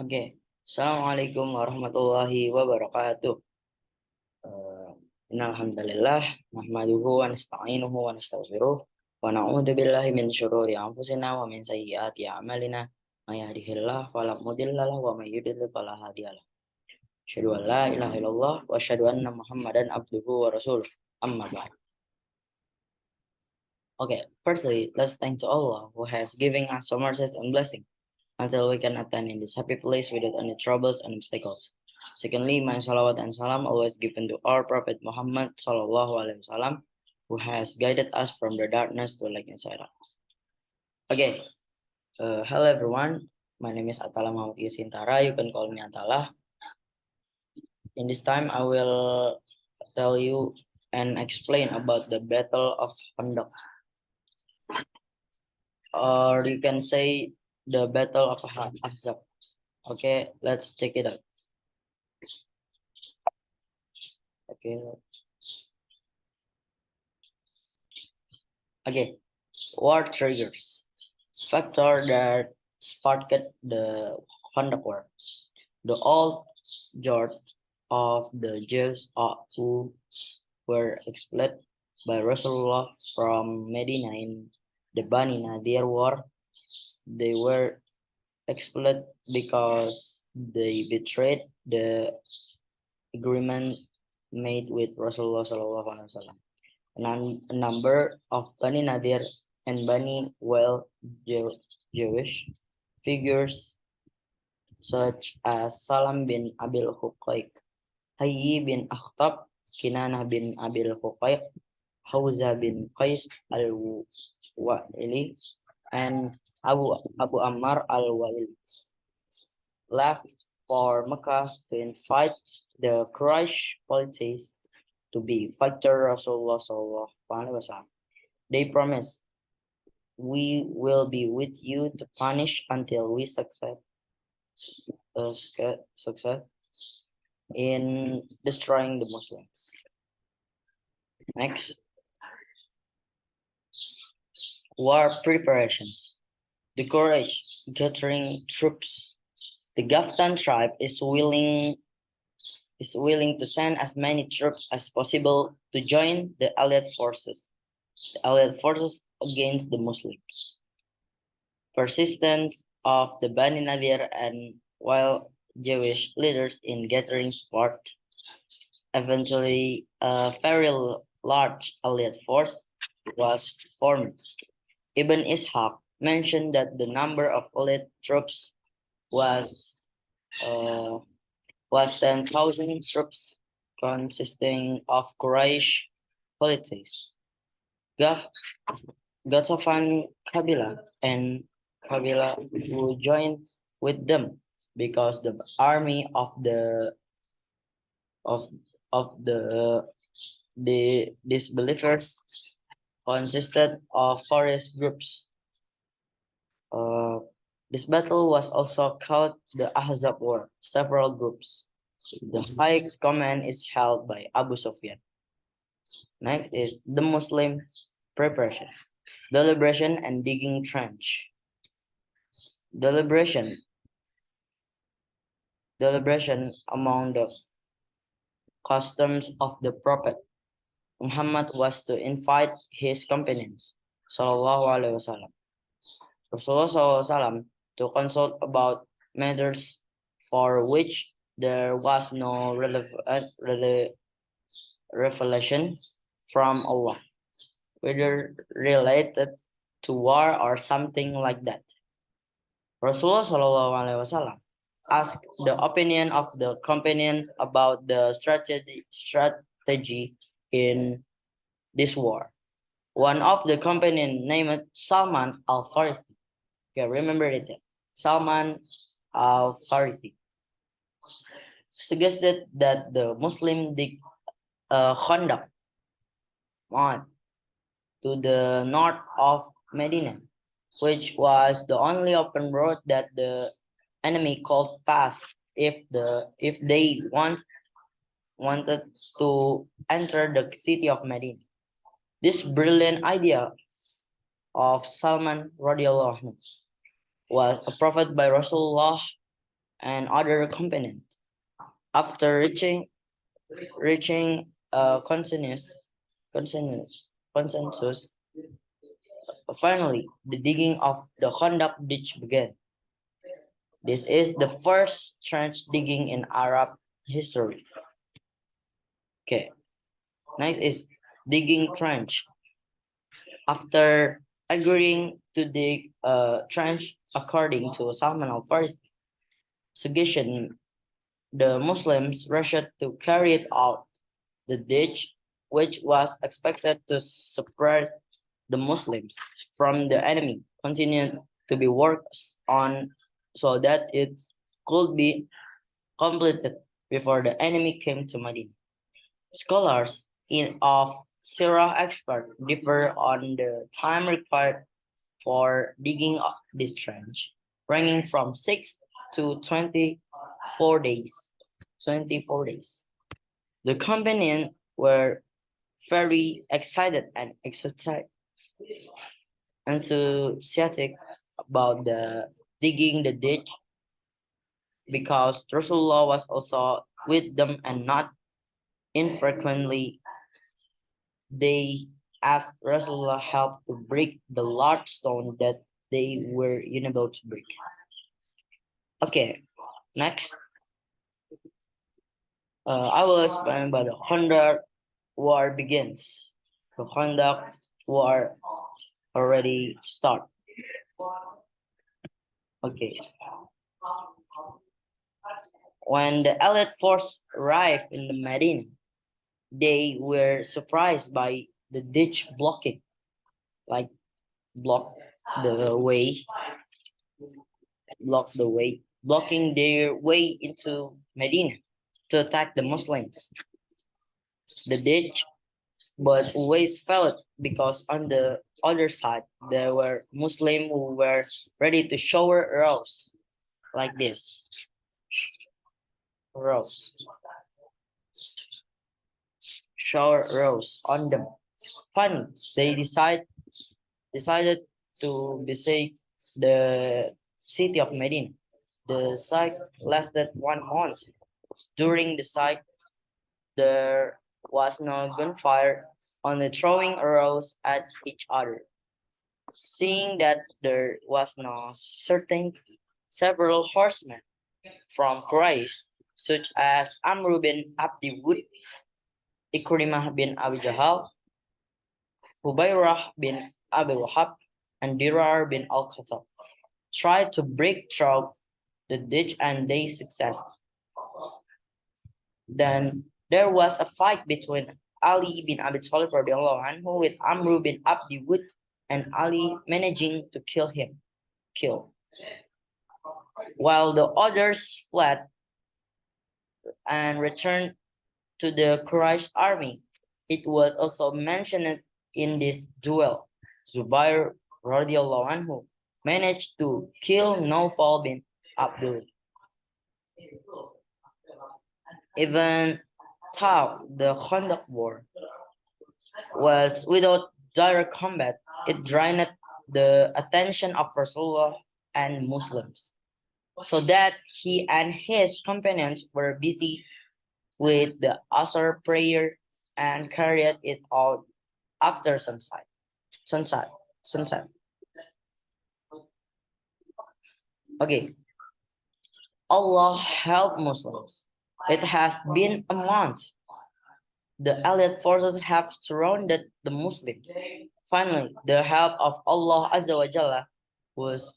Oke, Assalamualaikum warahmatullahi wabarakatuh. Innal hamdalillah nahmaduhu wa nasta'inuhu wa nastaghfiruh wa na'udzu billahi min syururi anfusina wa min sayyiati a'malina. May yahdihillahu fala mudilla lahu wa may yudlil fala hadiyalah. Asyhadu an la ilaha illallah wa asyhadu anna Muhammadan abduhu wa rasuluh. Amma ba'd. Okay, firstly, let's thank to Allah who has given us so mercies and blessing until we can attend in this happy place without any troubles and obstacles. Secondly, my salawat and salam always given to our Prophet Muhammad sallallahu alaihi wasallam, who has guided us from the darkness to light inside us. Okay, hello everyone. My name is Adalah. You can call me Adalah. In this time, I will tell you and explain about the Battle of Khandaq, or you can say the Battle of Ahzab. Okay, let's check it out. Okay, war triggers. Factor that sparked the Khandaq War. The old George of the Jews who were expelled by Rasulullah from Medina in the Bani Nadir War. They were expelled because they betrayed the agreement made with Rasulullah sallallahu alaihi wasallam. A number of Bani Nadir and Bani Jewish figures such as Salam bin Abil Huqaiq, Hayy bin Akhtab, Kinanah bin Abil Huqaiq, Hawza bin Qais al-Wa'ili, and Abu Ammar al-Wa'ili left for Mecca to invite the Quraysh policies to be fighter Rasulullah sallallahu alaihi wasallam. They promised, "We will be with you to punish until we succeed in destroying the Muslims." Next, war preparations. The Quraysh gathering troops. The Gaftan tribe is willing to send as many troops as possible to join the allied forces against the Muslims. Persistence of the Bani Nadir and while Jewish leaders in gathering support. Eventually, a very large allied force was formed. Ibn Ishaq mentioned that the number of allied troops was 10,000 troops consisting of Quraysh polities, Ghatafan Kabila and Kabila who joined with them because the army of the disbelievers consisted of various groups. This battle was also called the Ahzab War, several groups. The highest command is held by Abu Sufyan. Next is the Muslim preparation, deliberation and digging trench. Deliberation among the customs of the Prophet Muhammad was to invite his companions, sallallahu alaihi wasallam, Rasulullah sallallahu alaihi wasallam, to consult about matters for which there was no revelation from Allah, whether related to war or something like that. Rasulullah sallallahu alaihi wasallam asked the opinion of the companions about the strategy in this war. One of the companions named Salman al-Farisi. Okay, remember it. Salman al-Farisi suggested that the Muslim dig Khandaq to the north of Medina, which was the only open road that the enemy could pass if they wanted to enter the city of Medina. This brilliant idea of Salman radiallahu anhu was approved by Rasulullah and other component. After reaching a consensus, finally the digging of the Khandaq ditch began. This is the first trench digging in Arab history. Okay, next is digging trench. After agreeing to dig a trench according to Salman al-Farisi suggestion, the Muslims rushed to carry it out. The ditch, which was expected to separate the Muslims from the enemy, continued to be worked on so that it could be completed before the enemy came to Medina. Scholars of Sirah expert differ on the time required for digging up this trench, ranging from 6 to 24 days. 24 days. The companions were very excited and enthusiastic about the digging the ditch because Rasulullah was also with them, and not infrequently they asked Rasulullah help to break the large stone that they were unable to break. Okay, next. I will explain about the Khandaq war begins. The Khandaq war already start. Okay. When the Allied force arrived in the Medina, they were surprised by the ditch blocking, like block the way, blocking their way into Medina to attack the Muslims. The ditch, but always failed because on the other side there were Muslims who were ready to shower arrows like this. Arrows. Shower arrows on them. Finally, they decided to besiege the city of Medina. The siege lasted 1 month. During the siege, there was no gunfire, only throwing arrows at each other. Seeing that there was no certainty, several horsemen from Quraysh, such as Amr bin Abdi Wud, Ikrimah bin Abi Jahal, Hubayrah bin Abi Wahab, and Dirar bin Al-Khattab, tried to break through the ditch, and they succeeded. Then there was a fight between Ali bin Abi Talib anhu with Amr bin Abdi Wud, and Ali managing to kill him. While the others fled and returned to the Quraysh army. It was also mentioned in this duel. Zubair radiallahu anhu managed to kill Nawfal bin Abdul. Even though the Khandaq war was without direct combat, it drained the attention of Rasulullah and Muslims, so that he and his companions were busy with the Asr prayer and carried it out after sunset. Okay. Allah help Muslims. It has been a month. The Allied forces have surrounded the Muslims. Finally, the help of Allah Azza wa Jalla, whose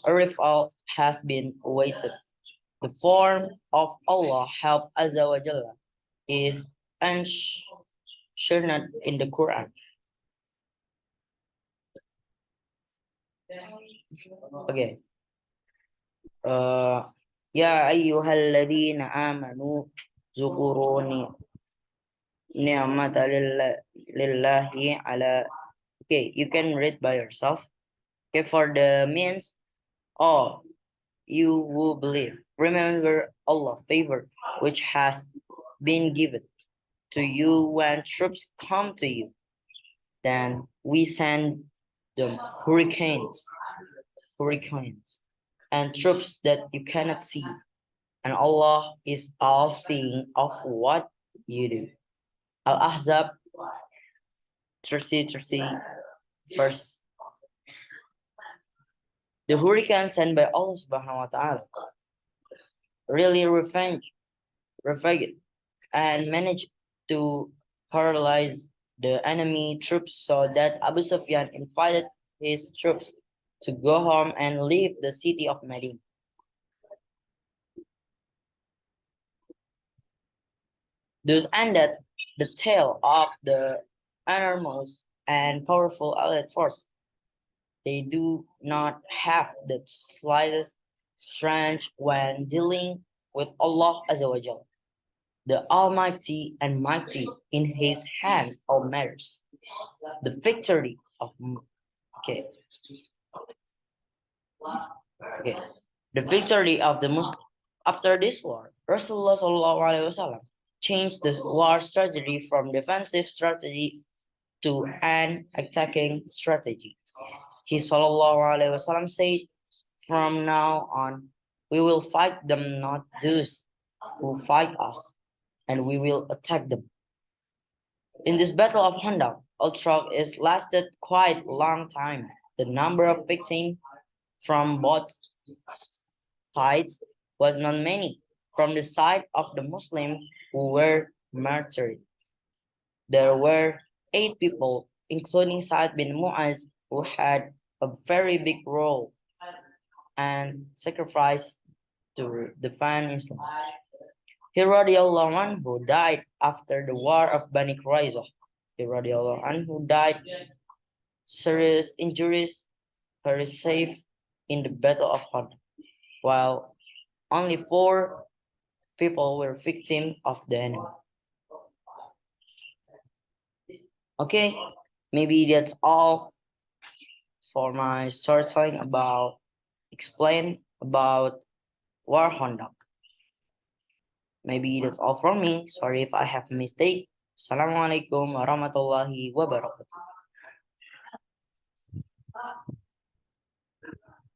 arrival has been awaited. The form of Allah help Azza wa Jalla is mentioned in the Quran. Okay. Ya ayyuhalladzina amanu zukuruni ni'mata lillahi ala. Okay, you can read by yourself. Okay, for the means, oh, you who believe, remember Allah's favor which has been given to you when troops come to you. Then we send them hurricanes, and troops that you cannot see, and Allah is all seeing of what you do. Al-Ahzab 30 verse. The hurricane sent by Allah subhanahu wa ta'ala really ravaged and managed to paralyze the enemy troops so that Abu Sufyan invited his troops to go home and leave the city of Medina. Thus ended the tale of the enormous and powerful allied force. They do not have the slightest strength when dealing with Allah Azza wa Jal, the Almighty and Mighty. In His hands all matters. The victory of okay, okay, the victory of the Muslim. After this war, Rasulullah Sallallahu Alaihi Wasallam changed the war strategy from defensive strategy to an attacking strategy. He Sallallahu Alaihi Wasallam said, "From now on, we will fight them, not those who fight us, and we will attack them." In this battle of Khandaq, although it lasted quite a long time, the number of victims from both sides was not many. From the side of the Muslims who were martyred, there were 8 people, including Sa'd bin Mu'az, who had a very big role and sacrifice to defend Islam. He radiallahu anhu died after the war of Bani Qurayzah. He radiallahu anhu died serious injuries, very safe in the battle of Khandaq, while only 4 people were victims of the enemy. Okay, maybe that's all for my storytelling about explain about War of Khandaq. Maybe that's all from me. Sorry if I have a mistake. Assalamualaikum warahmatullahi wabarakatuh.